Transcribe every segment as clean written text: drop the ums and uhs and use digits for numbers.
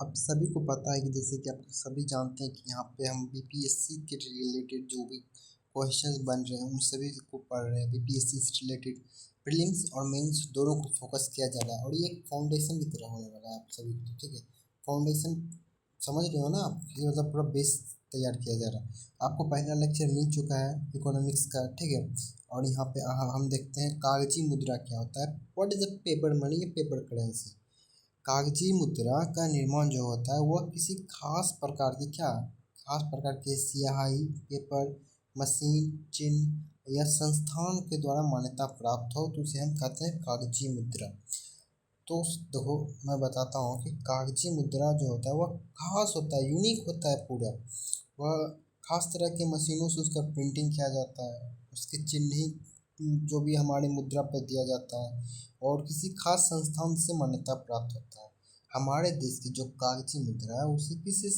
आप सभी को पता है कि जैसे कि आप सभी जानते हैं कि यहाँ पे हम बीपीएससी के रिलेटेड जो भी क्वेश्चंस बन रहे हैं उन सभी को पढ़ रहे हैं। बीपीएससी से रिलेटेड प्रीलिम्स और मेंस दोनों को फोकस किया जा रहा है और ये एक फाउंडेशन की तरह होने वाला है आप सभी को। ठीक है, फाउंडेशन समझ रहे हो ना आप, ये मतलब पूरा बेस तैयार किया जा रहा है। आपको पहला लेक्चर मिल चुका है इकोनॉमिक्स का, ठीक है। और यहाँ पे हम देखते हैं कागजी मुद्रा क्या होता है। What is a paper money या पेपर करेंसी। कागजी मुद्रा का निर्माण जो होता है वह किसी खास प्रकार के स्याही, पेपर, मशीन, चिन्ह या संस्थान के द्वारा मान्यता प्राप्त हो तो उसे हम कहते हैं कागजी मुद्रा। तो देखो मैं बताता हूँ कि कागजी मुद्रा जो होता है वह खास होता है, यूनिक होता है पूरा। वह खास तरह के मशीनों से उसका प्रिंटिंग किया जाता है, उसके चिन्ह ही जो भी हमारे मुद्रा पर दिया जाता है और किसी खास संस्थान से मान्यता प्राप्त होता है। हमारे देश की जो कागजी मुद्रा है उसे किसी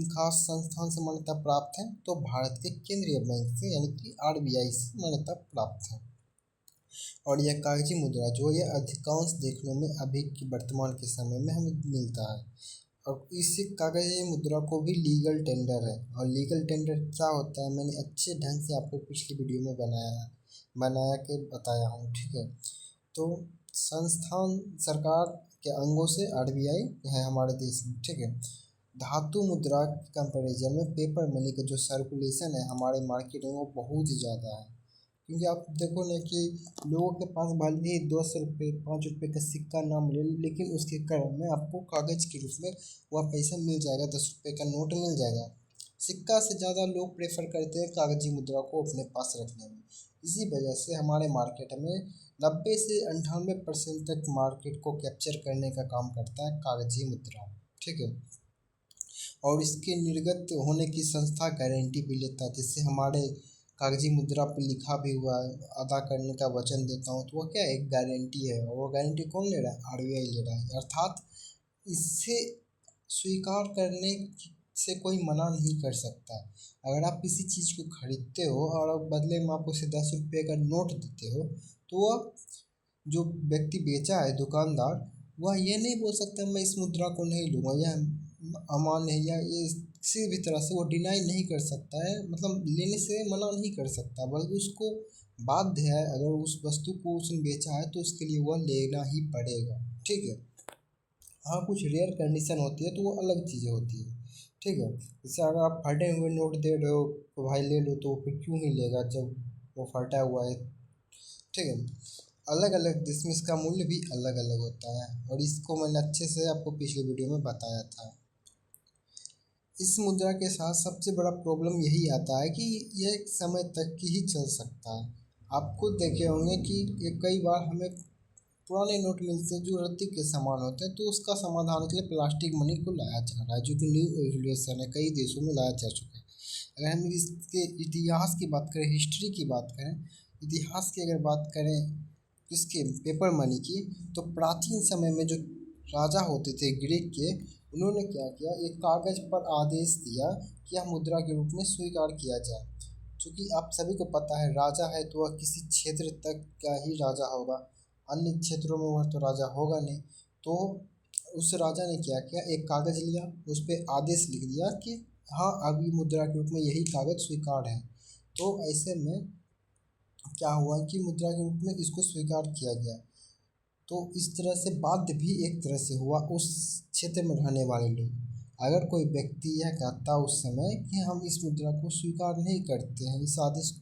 खास संस्थान से मान्यता प्राप्त है, तो भारत के केंद्रीय बैंक से यानी कि आरबीआई से मान्यता प्राप्त है। और यह कागजी मुद्रा जो ये अधिकांश देखने में अभी की वर्तमान के समय में हमें मिलता है। और इस कागजी मुद्रा को भी लीगल टेंडर है। और लीगल टेंडर क्या होता है मैंने अच्छे ढंग से आपको पिछली वीडियो में बना के बताया हूँ, ठीक है। तो संस्थान सरकार के अंगों से आरबीआई है हमारे देश में, ठीक है। धातु मुद्रा कंपैरिजन में पेपर मनी का जो सर्कुलेशन है हमारे मार्केट में वो बहुत ही ज़्यादा है। क्योंकि आप देखो ना कि लोगों के पास भले ही 200 रुपये 5 रुपये का सिक्का ना मिले, लेकिन उसके कारण में आपको कागज़ के रूप में वह पैसा मिल जाएगा, 10 रुपये का नोट मिल जाएगा। सिक्का से ज़्यादा लोग प्रेफर करते हैं कागजी मुद्रा को अपने पास रखने में। इसी वजह से हमारे मार्केट में 90 से 98% तक मार्केट को कैप्चर करने का काम करता है कागजी मुद्रा, ठीक है। और इसके निर्गत होने की संस्था गारंटी भी लेता है, जिससे हमारे कागजी मुद्रा पर लिखा भी हुआ है अदा करने का वचन देता हूँ, तो वह क्या है, एक गारंटी है। और वो गारंटी कौन ले रहा है, आरबीआई ले रहा है। अर्थात इससे स्वीकार करने से कोई मना नहीं कर सकता। अगर आप किसी चीज़ को खरीदते हो और आप बदले में आप उसे 10 रुपये का नोट देते हो, तो वह जो व्यक्ति बेचा है दुकानदार, वह ये नहीं बोल सकता मैं इस मुद्रा को नहीं लूँगा, यह अमान्य है, या ये किसी भी तरह से वो डिनाई नहीं कर सकता है, मतलब लेने से मना नहीं कर सकता, बल्कि उसको बाध्य है। अगर उस वस्तु को उसने बेचा है तो उसके लिए वह लेना ही पड़ेगा, ठीक है। हाँ, कुछ रेयर कंडीशन होती है तो वो अलग चीज़ें होती है, ठीक है। जैसे अगर आप फटे हुए नोट दे रहे हो तो भाई ले लो, तो फिर क्यों नहीं लेगा जब वो फटा हुआ है, ठीक है। अलग अलग जिसमें इसका मूल्य भी अलग अलग होता है, और इसको मैंने अच्छे से आपको पिछले वीडियो में बताया था। इस मुद्रा के साथ सबसे बड़ा प्रॉब्लम यही आता है कि यह एक समय तक की ही चल सकता है। आप खुद देखे होंगे कि ये कई बार हमें पुराने नोट मिलते हैं जो रद्दी के समान होते हैं, तो उसका समाधान के लिए प्लास्टिक मनी को लाया जा रहा है, जो कि न्यू रेगुलेशन है, कई देशों में लाया जा चुका है। अगर हम इसके इतिहास की बात करें, हिस्ट्री की बात करें, इतिहास की अगर बात करें इसके पेपर मनी की, तो प्राचीन समय में जो राजा होते थे ग्रीक के, उन्होंने क्या किया, एक कागज़ पर आदेश दिया कि यह मुद्रा के रूप में स्वीकार किया जाए। क्योंकि आप सभी को पता है राजा है तो वह किसी क्षेत्र तक का ही राजा होगा, अन्य क्षेत्रों में वह तो राजा होगा नहीं। तो उस राजा ने क्या किया, एक कागज़ लिया, उस पर आदेश लिख दिया कि हाँ अभी मुद्रा के रूप में यही कागज़ स्वीकार है। तो ऐसे में क्या हुआ कि मुद्रा के रूप में इसको स्वीकार किया गया। तो इस तरह से बाध्य भी एक तरह से हुआ उस क्षेत्र में रहने वाले लोग। अगर कोई व्यक्ति यह कहता उस समय कि हम इस मुद्रा को स्वीकार नहीं करते हैं, इस आदेश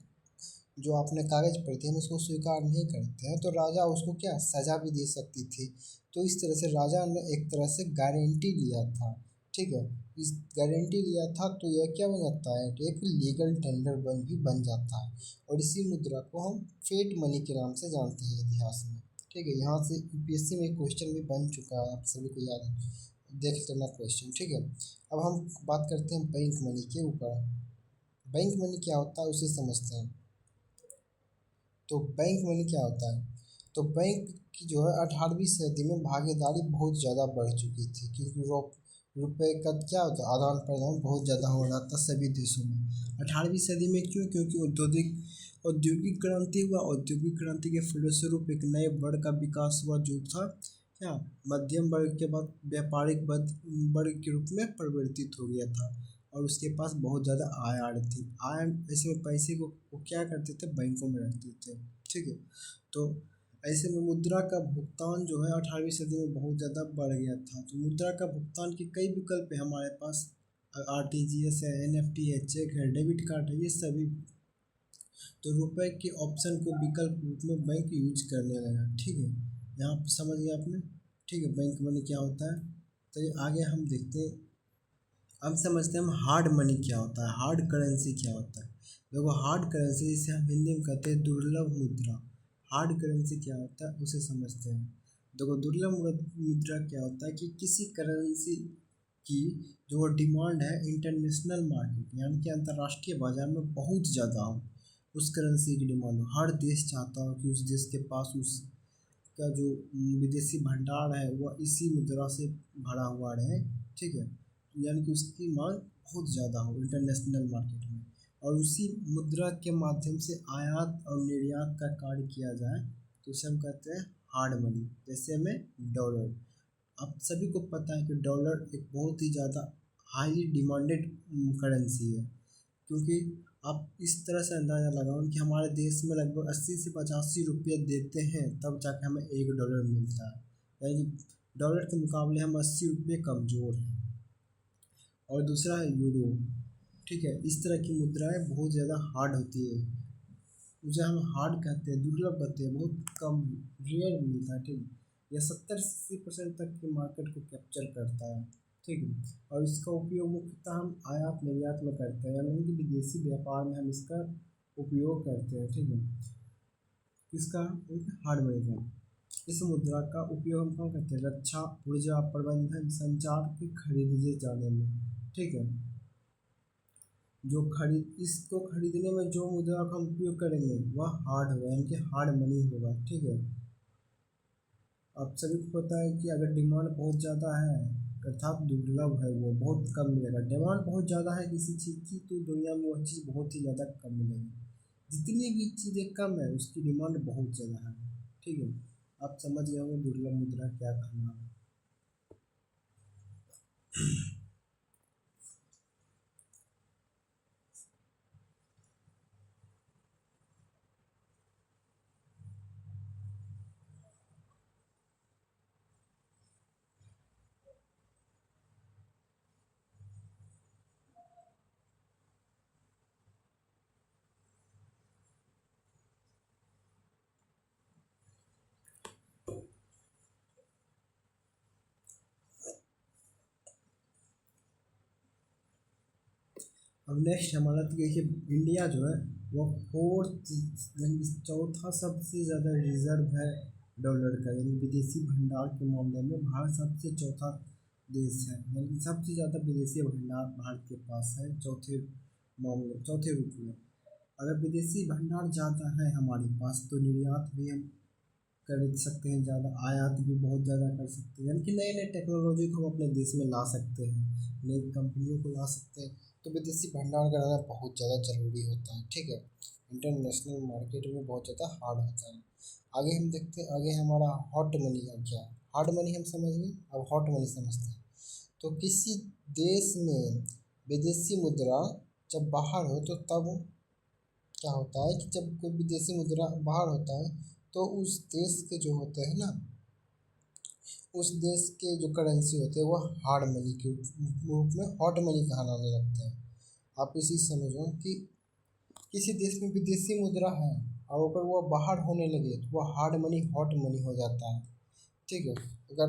जो आपने कागज पर थी हम इसको स्वीकार नहीं करते हैं, तो राजा उसको क्या सज़ा भी दे सकती थी। तो इस तरह से राजा ने एक तरह से गारंटी लिया था, ठीक है। इस गारंटी लिया था तो यह क्या बन जाता है, एक लीगल टेंडर बन जाता है। और इसी मुद्रा को हम फेट मनी के नाम से जानते हैं इतिहास में, ठीक है। यहाँ से यूपीएससी में क्वेश्चन भी बन चुका है, आप सभी को याद है, देख लेना क्वेश्चन, ठीक है। अब हम बात करते हैं बैंक मनी के ऊपर। बैंक मनी क्या होता है उसे समझते हैं। तो बैंक मनी क्या होता है, तो बैंक की जो है 18वीं सदी में भागीदारी बहुत ज़्यादा बढ़ चुकी थी, क्योंकि रुपए का क्या होता है, आदान प्रदान बहुत ज़्यादा हो रहा था सभी देशों में 18वीं सदी में। क्यों, क्योंकि औद्योगिक क्रांति हुआ। औद्योगिक क्रांति के फलस्वरूप एक नए वर्ग का विकास हुआ जो था या मध्यम वर्ग के बाद व्यापारिक वर्ग के रूप में परिवर्तित हो गया था और उसके पास बहुत ज़्यादा आय आ रही थी। आय ऐसे में पैसे को वो क्या करते थे, बैंकों में रखते थे। ठीक है, तो ऐसे में मुद्रा का भुगतान जो है 18वीं सदी में बहुत ज़्यादा बढ़ गया था। तो मुद्रा का भुगतान के कई विकल्प है हमारे पास, आरटीजीएस है, एनएफटी है, चेक है, डेबिट कार्ड है, ये सभी। तो रुपए के ऑप्शन को विकल्प रूप में बैंक यूज करने लगा। ठीक है, यहाँ पर समझ गया आपने। ठीक है, बैंक मनी क्या होता है। तो ये आगे हम देखते हैं, हम समझते हैं हम हार्ड मनी क्या होता है, हार्ड करेंसी क्या होता है। देखो हार्ड करेंसी जिसे हम हिंदी में कहते हैं दुर्लभ मुद्रा, हार्ड करेंसी क्या होता है उसे समझते हैं। देखो दुर्लभ मुद्रा क्या होता है कि किसी करेंसी की जो डिमांड है इंटरनेशनल मार्केट यानी कि अंतर्राष्ट्रीय बाजार में बहुत ज़्यादा हो, उस करेंसी की डिमांड हो। हर देश चाहता हो कि उस देश के पास उसका जो विदेशी भंडार है वह इसी मुद्रा से भरा हुआ रहे। ठीक है, यानी कि उसकी मांग बहुत ज़्यादा हो इंटरनेशनल मार्केट में, और उसी मुद्रा के माध्यम से आयात और निर्यात का कार्य किया जाए तो उसे हम कहते हैं हार्ड मनी। जैसे हमें डॉलर, आप सभी को पता है कि डॉलर एक बहुत ही ज़्यादा हाईली डिमांडेड करेंसी है, क्योंकि आप इस तरह से अंदाज़ा लगाओ कि हमारे देश में लगभग 80 से 85 रुपये देते हैं तब जाके हमें $1 मिलता है, यानी कि डॉलर के मुकाबले हम 80 रुपये कमज़ोर हैं। और दूसरा है यूरो। ठीक है, इस तरह की मुद्राएं बहुत ज़्यादा हार्ड होती है, उसे हम हार्ड कहते हैं, दुर्लभ कहते हैं, बहुत कम रेयर मिलता है। ठीक है, यह 70-80% तक की मार्केट को कैप्चर करता है। ठीक है, और इसका उपयोग मुख्यतः हम आयात निर्यात में करते हैं, यानी कि विदेशी व्यापार में हम इसका उपयोग करते हैं। ठीक है, इसका एक हार्ड मनी का, इस मुद्रा का उपयोग हम कहाँ करते हैं, रक्षा, ऊर्जा प्रबंधन, संचार के खरीदे जाने में। ठीक है, जो इसको खरीदने में जो मुद्रा का हम उपयोग करेंगे वह हार्ड होगा, यानी कि हार्ड मनी होगा। ठीक है, आप सभी को पता है कि अगर डिमांड बहुत ज़्यादा है अर्थात दुर्लभ है, वो बहुत कम मिलेगा। डिमांड बहुत ज़्यादा है किसी चीज़ की तो दुनिया में वह चीज़ बहुत ही ज़्यादा कम मिलेगी। जितनी भी चीज़ें कम है उसकी डिमांड बहुत ज़्यादा है। ठीक है, आप समझ गए होंगे दुर्लभ मुद्रा क्या कहना है। अब नेक्स्ट हमारा तो देखिए, इंडिया जो है वो फोर्थ यानी चौथा सबसे ज़्यादा रिजर्व है डॉलर का, यानी विदेशी भंडार के मामले में भारत सबसे चौथा देश है, यानी कि सबसे ज़्यादा विदेशी भंडार भारत के पास है चौथे रूप में। अगर विदेशी भंडार ज़्यादा है हमारे पास तो निर्यात भी हम कर सकते हैं ज़्यादा, आयात भी बहुत ज़्यादा कर सकते हैं, यानी कि नए नए टेक्नोलॉजी को हम अपने देश में ला सकते हैं, नई कंपनियों को ला सकते हैं। तो विदेशी भंडार का रहना बहुत ज़्यादा ज़रूरी होता है। ठीक है, इंटरनेशनल मार्केट में बहुत ज़्यादा हार्ड होता है। आगे हम देखते हैं, आगे हमारा हॉट मनी का क्या है। हार्ड मनी हम समझ गए, अब हॉट मनी समझते हैं। तो किसी देश में विदेशी मुद्रा जब बाहर हो तो तब क्या होता है कि जब कोई विदेशी मुद्रा बाहर होता है तो उस देश के जो होते हैं ना, उस देश के जो करेंसी होते हैं वह हार्ड मनी के रूप में हॉट मनी कहलाने लगते हैं। आप इसी समझो कि किसी देश में विदेशी मुद्रा है और अगर वह बाहर होने लगे तो वह हार्ड मनी हॉट मनी हो जाता है। ठीक है, अगर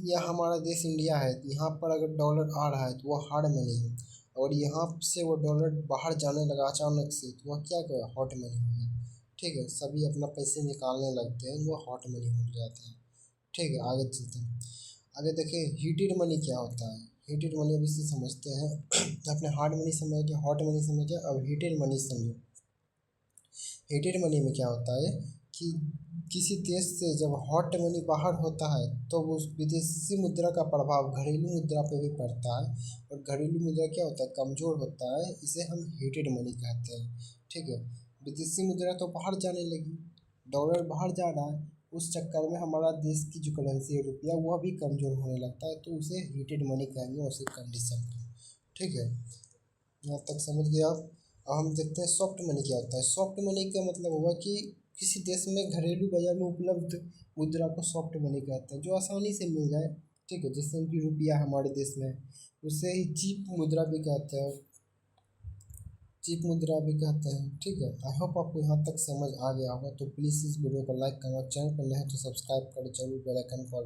यह हमारा देश इंडिया है, यहाँ पर अगर डॉलर आ रहा है तो वह हार्ड मनी है, और यहाँ से वो डॉलर बाहर जाने लगा अचानक से तो वह क्या करेगा, हॉट मनी हो गया। ठीक है, सभी अपना पैसे निकालने लगते हैं, वो हॉट मनी हो जाते हैं। ठीक है, आगे चलते हैं। आगे देखिए हीटेड मनी क्या होता है। हीटेड मनी अभी से समझते हैं। अपने हार्ड मनी समझ के, हॉट मनी समझ के, अब हीटेड मनी समझो। हीटेड मनी में क्या होता है कि किसी देश से जब हॉट मनी बाहर होता है तो वो विदेशी मुद्रा का प्रभाव घरेलू मुद्रा पे भी पड़ता है, और घरेलू मुद्रा क्या होता है, कमज़ोर होता है, इसे हम हीटेड मनी कहते हैं। ठीक है, विदेशी मुद्रा तो बाहर जाने लगी, डॉलर बाहर जा रहा है, उस चक्कर में हमारा देश की जो करेंसी है रुपया वह भी कमज़ोर होने लगता है, तो उसे हीटेड मनी कहेंगे उसी कंडीशन को। ठीक है, यहाँ तक समझ गए आप। अब हम देखते हैं सॉफ्ट मनी क्या होता है। सॉफ्ट मनी का मतलब हुआ कि किसी देश में घरेलू बाजार में उपलब्ध मुद्रा को सॉफ्ट मनी कहते हैं, जो आसानी से मिल जाए। ठीक है, जैसे कि रुपया हमारे देश में है, उसे ही चीप मुद्रा भी कहते हैं, चीप मुद्रा भी कहते हैं। ठीक है, आई होप आपको यहाँ तक समझ आ गया होगा। तो प्लीज़ इस वीडियो को लाइक करना, चैनल पर नए हैं तो सब्सक्राइब करें, जरूर बेल आइकन कॉल